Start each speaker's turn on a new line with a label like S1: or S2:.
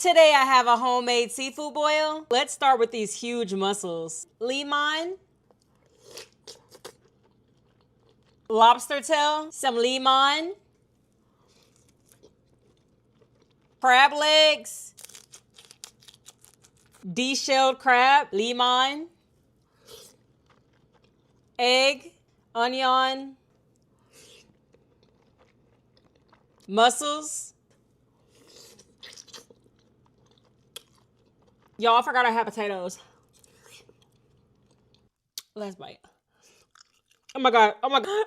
S1: Today I have a homemade seafood boil. Let's start with these huge mussels. Limon, lobster tail, some limon, crab legs, de-shelled crab, limon, egg, onion, mussels. Y'all, I forgot I have potatoes. Let's bite. Oh my God. Oh my God.